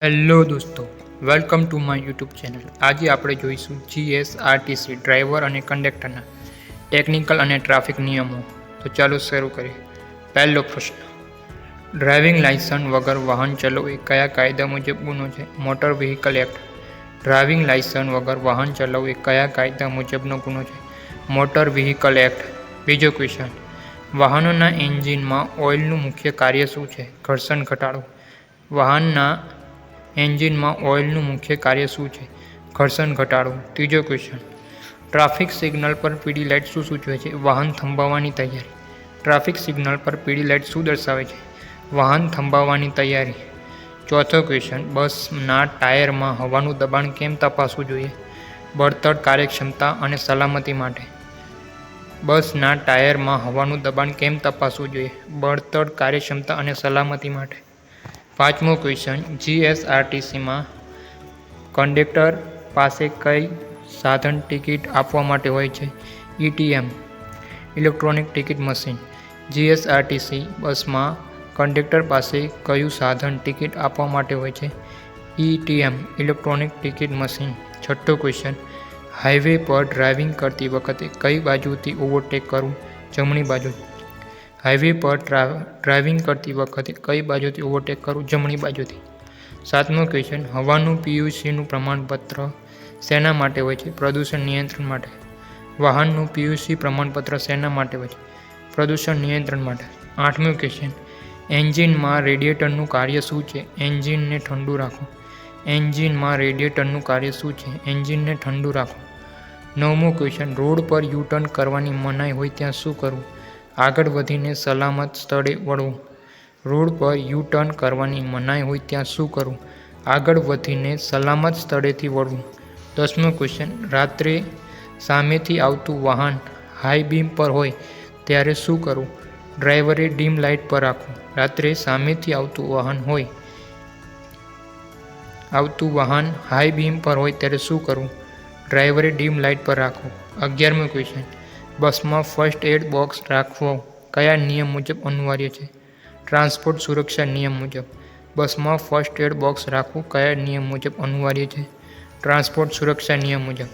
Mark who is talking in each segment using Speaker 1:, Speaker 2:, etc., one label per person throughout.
Speaker 1: Hello દોસ્તો, welcome to my YouTube channel. આજે આપણે જોઈશું જીએસઆરટીસી ડ્રાઈવર અને કંડક્ટરના ટેકનિકલ અને ટ્રાફિક નિયમો. તો ચાલો શરૂ કરીએ. પહેલો પ્રશ્ન, ડ્રાઇવિંગ લાયસન્સ વગર વાહન ચલાવવું એ કયા કાયદા મુજબ ગુનો છે? Motor vehicle act. Driving licence વગર વાહન ચલાવવું એ કયા કાયદા મુજબનો ગુનો છે? Motor vehicle act. બીજો ક્વેશ્ચન, વાહનોના એન્જિનમાં ઓઇલનું મુખ્ય કાર્ય શું છે? ઘર્ષણ ઘટાડવું. વાહનના એન્જિનમાં ઓઇલનું મુખ્ય કાર્ય શું છે? ઘર્ષણ ઘટાડવું. ત્રીજો ક્વેશ્ચન, ટ્રાફિક સિગ્નલ પર પીળી લાઇટ શું સૂચવે છે? વાહન થંભાવવાની તૈયારી. ટ્રાફિક સિગ્નલ પર પીળી લાઇટ શું દર્શાવે છે? વાહન થંભાવવાની તૈયારી. ચોથો ક્વેશ્ચન, બસના ટાયરમાં હવાનું દબાણ કેમ તપાસવું જોઈએ? બળતણ કાર્યક્ષમતા અને સલામતી માટે. બસના ટાયરમાં હવાનું દબાણ કેમ તપાસવું જોઈએ? બળતણ કાર્યક્ષમતા અને સલામતી માટે. પાંચમો ક્વેશ્ચન, જીએસઆરટીસીમાં કંડક્ટર પાસે કઈ સાધન ટિકિટ આપવા માટે હોય છે? ઈટીએમ, ઇલેક્ટ્રોનિક ટિકિટ મશીન. જીએસઆરટીસી બસમાં કંડક્ટર પાસે કયું સાધન ટિકિટ આપવા માટે હોય છે? ઈટીએમ, ઇલેક્ટ્રોનિક ટિકિટ મશીન. છઠ્ઠો ક્વેશ્ચન, હાઈવે પર ડ્રાઇવિંગ કરતી વખતે કઈ બાજુથી ઓવરટેક કરવું? જમણી બાજુ. હાઈવે પર ડ્રાઇવિંગ કરતી વખતે કઈ બાજુથી ઓવરટેક કરવું? જમણી બાજુથી. સાતમો ક્વેશ્ચન, હવાનું પીયુસીનું પ્રમાણપત્ર શેના માટે હોય છે? પ્રદૂષણ નિયંત્રણ માટે. વાહનનું પીયુસી પ્રમાણપત્ર શેના માટે હોય છે? પ્રદૂષણ નિયંત્રણ માટે. આઠમો ક્વેશ્ચન, એન્જિનમાં રેડિએટરનું કાર્ય શું છે? એન્જિનને ઠંડુ રાખવું. એન્જિનમાં રેડિએટરનું કાર્ય શું છે? એન્જિનને ઠંડુ રાખવું. નવમો ક્વેશ્ચન, રોડ પર યુ ટર્ન કરવાની મનાઈ હોય ત્યાં શું કરવું? આગળ વધીને સલામત સ્થળે વળવું. રોડ પર યુ ટર્ન કરવાની મનાઈ હોય ત્યાં શું કરવું? આગળ વધીને સલામત સ્થળેથી વળવું. દસમો ક્વેશ્ચન, રાત્રે સામેથી આવતું વાહન હાઈ બીમ પર હોય ત્યારે શું કરવું? ડ્રાઈવરે ડીમ લાઇટ પર રાખવું. રાત્રે સામેથી આવતું વાહન હાઈ બીમ પર હોય ત્યારે શું કરવું? ડ્રાઈવરે ડીમ લાઇટ પર રાખવું. 11મો ક્વેશ્ચન, બસમાં ફર્સ્ટ એડ બોક્સ રાખવો કયા નિયમ મુજબ અનિવાર્ય છે? ટ્રાન્સપોર્ટ સુરક્ષા નિયમ મુજબ. બસમાં ફર્સ્ટ એડ બોક્સ રાખવું કયા નિયમ મુજબ અનિવાર્ય છે? ટ્રાન્સપોર્ટ સુરક્ષા નિયમ મુજબ.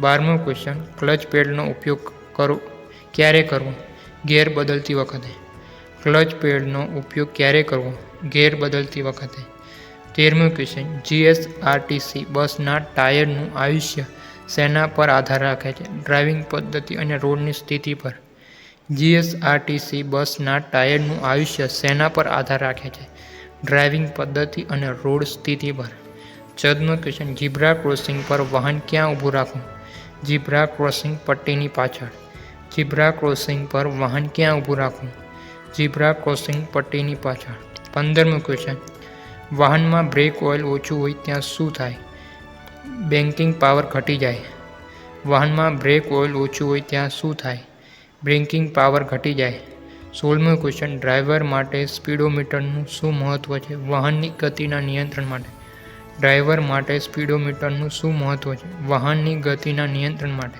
Speaker 1: 12મો ક્વેશ્ચન, ક્લચ પેડનો ઉપયોગ ક્યારે કરવો? ગેર બદલતી વખતે. ક્લચ પેડનો ઉપયોગ ક્યારે કરવો? ગેર બદલતી વખતે. 13મો ક્વેશ્ચન, જીએસઆરટીસી બસના ટાયરનું આયુષ્ય શેના પર આધાર રાખે છે? ડ્રાઇવિંગ પદ્ધતિ અને રોડની સ્થિતિ પર. જીએસઆરટીસી બસના ટાયરનું આયુષ્ય શેના પર આધાર રાખે છે? ડ્રાઇવિંગ પદ્ધતિ અને રોડ સ્થિતિ પર. 14મો ક્વેશ્ચન, ઝીબ્રા ક્રોસિંગ પર વાહન ક્યાં ઊભું રાખવું? ઝીબ્રા ક્રોસિંગ પટ્ટીની પાછળ. ઝીબ્રા ક્રોસિંગ પર વાહન ક્યાં ઊભું રાખવું? ઝીબ્રા ક્રોસિંગ પટ્ટીની પાછળ. 15મો ક્વેશ્ચન, વાહનમાં બ્રેક ઓઇલ ઓછું હોય ત્યાં શું થાય? બ્રેકિંગ પાવર ઘટી જાય. વાહનમાં બ્રેક ઓઇલ ઓછું હોય ત્યાં શું થાય? બ્રેકિંગ પાવર ઘટી જાય. 16મો ક્વેશ્ચન, ડ્રાઈવર માટે સ્પીડોમીટરનું શું મહત્વ છે? વાહનની ગતિના નિયંત્રણ માટે. ડ્રાઈવર માટે સ્પીડોમીટરનું શું મહત્વ છે? વાહનની ગતિના નિયંત્રણ માટે.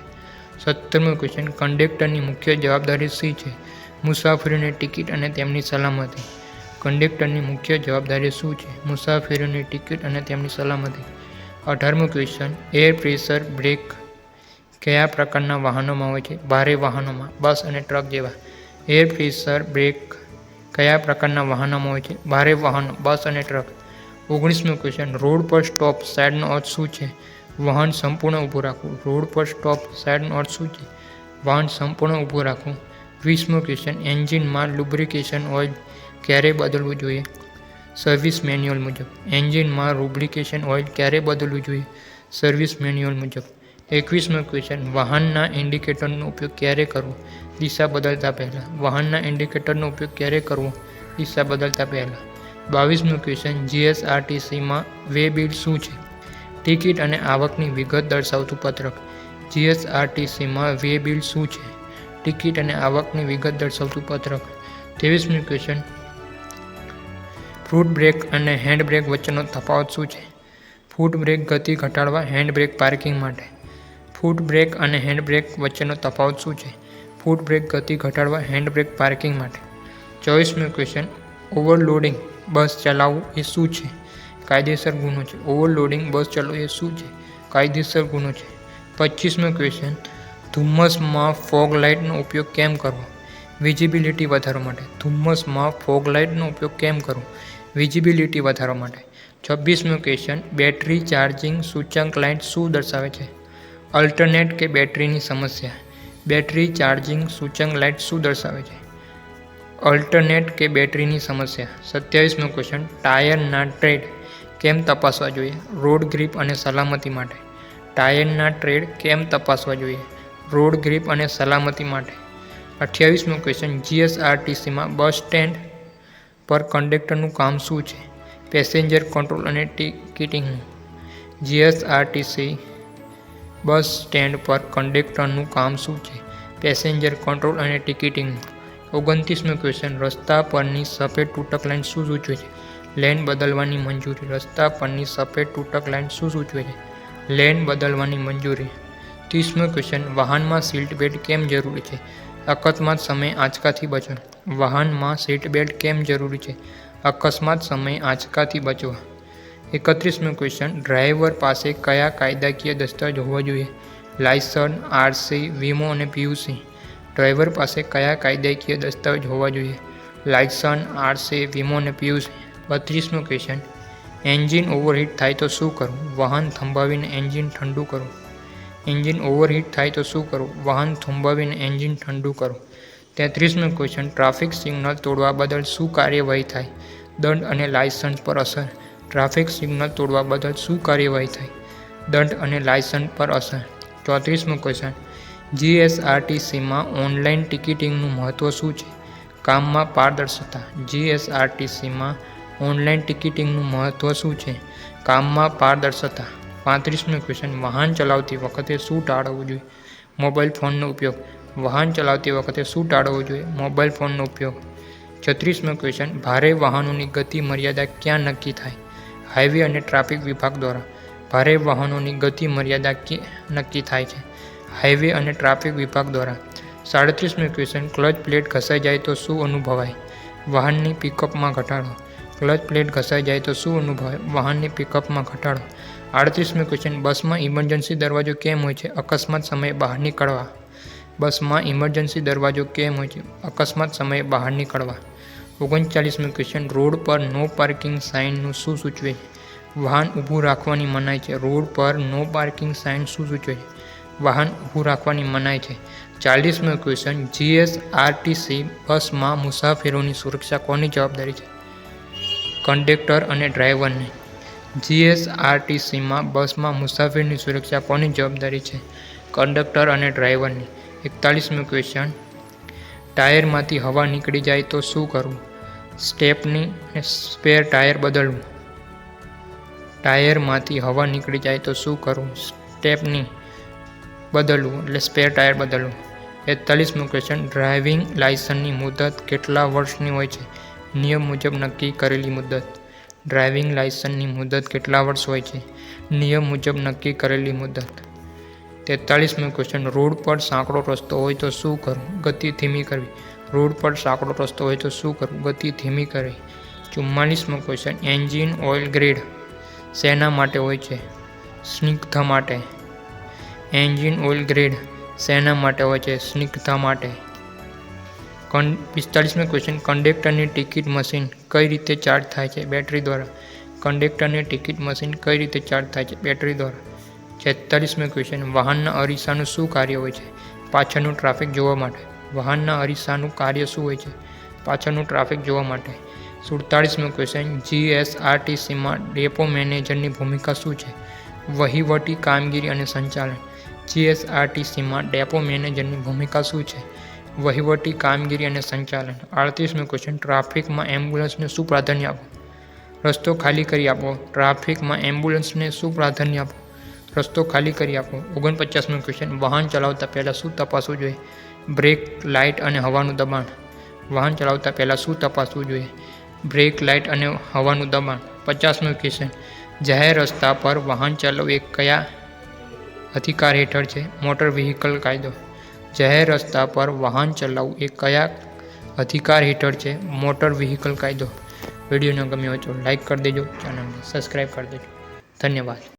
Speaker 1: 17મો ક્વેશ્ચન, કંડક્ટરની મુખ્ય જવાબદારી શી છે? મુસાફરીની ટિકિટ અને તેમની સલામતી. કંડક્ટરની મુખ્ય જવાબદારી શું છે? મુસાફરીની ટિકિટ અને તેમની સલામતી. 18મો ક્વેશ્ચન, એર પ્રેશર બ્રેક કયા પ્રકારના વાહનોમાં હોય છે? ભારે વાહનોમાં, બસ અને ટ્રક જેવા. એર પ્રેશર બ્રેક કયા પ્રકારના વાહનોમાં હોય છે? ભારે વાહનો, બસ અને ટ્રક. 19મો ક્વેશ્ચન, રોડ પર સ્ટોપ સાઇનનો અર્થ શું છે? વાહન સંપૂર્ણ ઊભું રાખવું. રોડ પર સ્ટોપ સાઇનનો અર્થ શું છે? વાહન સંપૂર્ણ ઊભું રાખવું. 20મો ક્વેશ્ચન, એન્જિનમાં લુબ્રિકેશન ઓઇલ ક્યારે બદલવું જોઈએ? સર્વિસ મેન્યુઅલ મુજબ. એન્જિનમાં લુબ્રિકેશન ઓઇલ ક્યારે બદલવું જોઈએ? સર્વિસ મેન્યુઅલ મુજબ. 21મો ક્વેશ્ચન, વાહનના ઇન્ડિકેટરનો ઉપયોગ ક્યારે કરવો? દિશા બદલતા પહેલાં. વાહનના ઇન્ડિકેટરનો ઉપયોગ ક્યારે કરવો? દિશા બદલતા પહેલાં. 22મો ક્વેશ્ચન, જીએસઆરટીસીમાં વે બિલ શું છે? ટિકિટ અને આવકની વિગત દર્શાવતું પત્રક. જીએસઆરટીસીમાં વે બિલ શું છે? ટિકિટ અને આવકની વિગત દર્શાવતું પત્રક. 23મો ક્વેશ્ચન, ફૂટ બ્રેક અને હેન્ડ બ્રેક વચ્ચેનો તફાવત શું છે? ફૂટ બ્રેક ગતિ ઘટાડવા, હેન્ડ બ્રેક પાર્કિંગ માટે. ફૂટ બ્રેક અને હેન્ડ બ્રેક વચ્ચેનો તફાવત શું છે? ફૂટ બ્રેક ગતિ ઘટાડવા, હેન્ડ બ્રેક પાર્કિંગ માટે. 24મો ક્વેશ્ચન, ઓવરલોડિંગ બસ ચલાવવું એ શું છે? કાયદેસર ગુનો છે. ઓવરલોડિંગ બસ ચલાવવી એ શું છે? કાયદેસર ગુનો છે. 25મો ક્વેશ્ચન, ધુમ્મસમાં ફોગ લાઇટનો ઉપયોગ કેમ કરવો? વિઝિબિલિટી વધારવા માટે. ધુમ્મસમાં ફોગ લાઇટનો ઉપયોગ કેમ કરવો? વિઝિબિલિટી વધારવા માટે. 26મો ક્વેશ્ચન, બેટરી ચાર્જિંગ સૂચક લાઇટ શું દર્શાવે છે? અલ્ટરનેટ કે બેટરીની સમસ્યા. બેટરી ચાર્જિંગ સૂચક લાઇટ શું દર્શાવે છે? અલ્ટરનેટ કે બેટરીની સમસ્યા. 27મો ક્વેશ્ચન, ટાયરના ટ્રેડ કેમ તપાસવા જોઈએ? રોડ ગ્રીપ અને સલામતી માટે. ટાયરના ટ્રેડ કેમ તપાસવા જોઈએ? રોડ ગ્રીપ અને સલામતી માટે. 28મો ક્વેશ્ચન, જીએસઆરટીસીમાં બસ સ્ટેન્ડ પર કંડક્ટરનું કામ શું છે? પેસેન્જર કંટ્રોલ અને ટિકિટિંગનું. જીએસઆરટીસી બસ સ્ટેન્ડ પર કંડક્ટરનું કામ શું છે? પેસેન્જર કંટ્રોલ અને ટિકિટિંગનું. 29મો ક્વેશ્ચન, રસ્તા પરની સફેદ તૂટક લાઇન શું સૂચવે છે? લેન બદલવાની મંજૂરી. રસ્તા પરની સફેદ તૂટક લાઇન શું સૂચવે છે? લેન બદલવાની મંજૂરી. 30મો ક્વેશ્ચન, વાહનમાં સીટ બેલ્ટ કેમ જરૂરી છે? અકસ્માત સમયે આંચકાથી બચવા. વાહનમાં સીટ બેલ્ટ કેમ જરૂરી છે? અકસ્માત સમયે આંચકાથી બચવા. 31મો ક્વેશ્ચન, ડ્રાઈવર પાસે કયા કાયદાકીય દસ્તાવેજ હોવા જોઈએ? લાયસન્સ, આરસી, વીમો અને પીયુસી. ડ્રાઈવર પાસે કયા કાયદાકીય દસ્તાવેજ હોવા જોઈએ? લાયસન્સ, આરસી, વીમો અને પીયુસી. 32મો ક્વેશ્ચન, એન્જિન ઓવરહીટ થાય તો શું કરવું? વાહન થંભાવીને એન્જિન ઠંડુ કરવું. એન્જિન ઓવરહીટ થાય તો શું કરવું? વાહન થંભાવીને એન્જિન ઠંડુ કરવું. 33મો ક્વેશ્ચન, ટ્રાફિક સિગ્નલ તોડવા બદલ શું કાર્યવાહી થાય? દંડ અને લાયસન્સ પર અસર. ટ્રાફિક સિગ્નલ તોડવા બદલ શું કાર્યવાહી થાય? દંડ અને લાયસન્સ પર અસર. 34મો ક્વેશ્ચન, જીએસઆરટીસીમાં ઓનલાઈન ટિકિટિંગનું મહત્વ શું છે? કામમાં પારદર્શકતા. જીએસઆરટીસીમાં ઓનલાઈન ટિકિટિંગનું મહત્વ શું છે? કામમાં પારદર્શકતા. 35મો ક્વેશ્ચન, વાહન ચલાવતી વખતે શું ટાળવું જોઈએ? મોબાઈલ ફોનનો ઉપયોગ. વાહન ચલાવતી વખતે શું ટાળવું જોઈએ? મોબાઈલ ફોનનો ઉપયોગ. 36મો ક્વેશ્ચન, ભારે વાહનોની ગતિ મર્યાદા ક્યાં નક્કી થાય? હાઈવે અને ટ્રાફિક વિભાગ દ્વારા. ભારે વાહનોની ગતિ મર્યાદા ક્યાં નક્કી થાય છે? હાઈવે અને ટ્રાફિક વિભાગ દ્વારા. 37મો ક્વેશ્ચન, ક્લચ પ્લેટ ઘસાઈ જાય તો શું અનુભવાય? વાહનની પિકઅપમાં ઘટાડો. ક્લચ પ્લેટ ઘસાઈ જાય તો શું અનુભવાય? વાહનની પિકઅપમાં ઘટાડો. 38મો ક્વેશ્ચન, બસમાં ઇમરજન્સી દરવાજો કેમ હોય છે? અકસ્માત સમયે બહાર નીકળવા. બસમાં ઇમરજન્સી દરવાજો કેમ હોય છે? અકસ્માત સમયે બહાર નીકળવા. 39મો ક્વેશ્ચન, રોડ પર નો પાર્કિંગ સાઇનનું શું સૂચવે છે? વાહન ઊભું રાખવાની મનાઈ છે. રોડ પર નો પાર્કિંગ સાઇન શું સૂચવે છે? વાહન ઊભું રાખવાની મનાઈ છે. 40મો ક્વેશ્ચન, જીએસઆરટીસી બસમાં મુસાફરોની સુરક્ષા કોની જવાબદારી છે? કંડક્ટર અને ડ્રાઈવરની. જીએસઆરટીસીમાં બસમાં મુસાફરીની સુરક્ષા કોની જવાબદારી છે? કંડક્ટર અને ડ્રાઈવરની. 41મો ક્વેશ્ચન, ટાયરમાંથી હવા નીકળી જાય તો શું કરવું? સ્ટેપની અને સ્પેર ટાયર બદલવું. ટાયરમાંથી હવા નીકળી જાય તો શું કરવું? સ્ટેપની બદલવું એટલે સ્પેર ટાયર બદલવું. 41મો ક્વેશ્ચન, ડ્રાઇવિંગ લાયસન્સની મુદત કેટલા વર્ષની હોય છે? નિયમ મુજબ નક્કી કરેલી મુદત. ડ્રાઇવિંગ લાયસન્સની મુદત કેટલા વર્ષ હોય છે? નિયમ મુજબ નક્કી કરેલી મુદત. 43મો ક્વેશ્ચન, રોડ પર સાંકડો રસ્તો હોય તો શું કરવું? ગતિ ધીમી કરવી. રોડ પર સાંકડો રસ્તો હોય તો શું કરવું? ગતિ ધીમી કરવી. 44મો ક્વેશ્ચન, એન્જિન ઓઇલ ગ્રેડ શેના માટે હોય છે? સ્નિગ્ધતા માટે. એન્જિન ઓઇલ ગ્રેડ શેના માટે હોય છે? સ્નિગ્ધતા માટે. 45મો ક્વેશ્ચન, કંડક્ટરની ટિકિટ મશીન કઈ રીતે ચાર્જ થાય છે? બેટરી દ્વારા. કંડક્ટરની ટિકિટ મશીન કઈ રીતે ચાર્જ થાય છે? બેટરી દ્વારા. 46મો ક્વેશ્ચન, વાહનના અરીસાનું શું કાર્ય હોય છે? પાછળનું ટ્રાફિક જોવા માટે. વાહનના અરીસાનું કાર્ય શું હોય છે? પાછળનું ટ્રાફિક જોવા માટે. 47મો ક્વેશ્ચન, જીએસઆરટીસીમાં ડેપો મેનેજરની ભૂમિકા શું છે? વહીવટી કામગીરી અને સંચાલન. જીએસઆરટીસીમાં ડેપો મેનેજરની ભૂમિકા શું છે? વહીવટી કામગીરી અને સંચાલન. 38મો ક્વેશ્ચન, ટ્રાફિકમાં એમ્બ્યુલન્સને શું પ્રાધાન્ય આપો? રસ્તો ખાલી કરી આપો. ટ્રાફિકમાં એમ્બ્યુલન્સને શું પ્રાધાન્ય આપો? રસ્તો ખાલી કરી આપો. 49મો ક્વેશ્ચન, વાહન ચલાવતા પહેલાં શું તપાસવું જોઈએ? બ્રેક, લાઇટ અને હવાનું દબાણ. વાહન ચલાવતા પહેલાં શું તપાસવું જોઈએ? બ્રેક, લાઇટ અને હવાનું દબાણ. 50મો ક્વેશ્ચન, જાહેર રસ્તા પર વાહન ચલાવવું એ કયા અધિકાર હેઠળ છે? મોટર વ્હીકલ કાયદો. જાહેર રસ્તા પર વાહન ચલાવવું એ કયા અધિકાર હેઠળ છે? મોટર વ્હીકલ કાયદો. વિડીયો ન ગમ્યો હોય તો લાઇક કરી દેજો, ચેનલને સબસ્ક્રાઈબ કરી દેજો. ધન્યવાદ.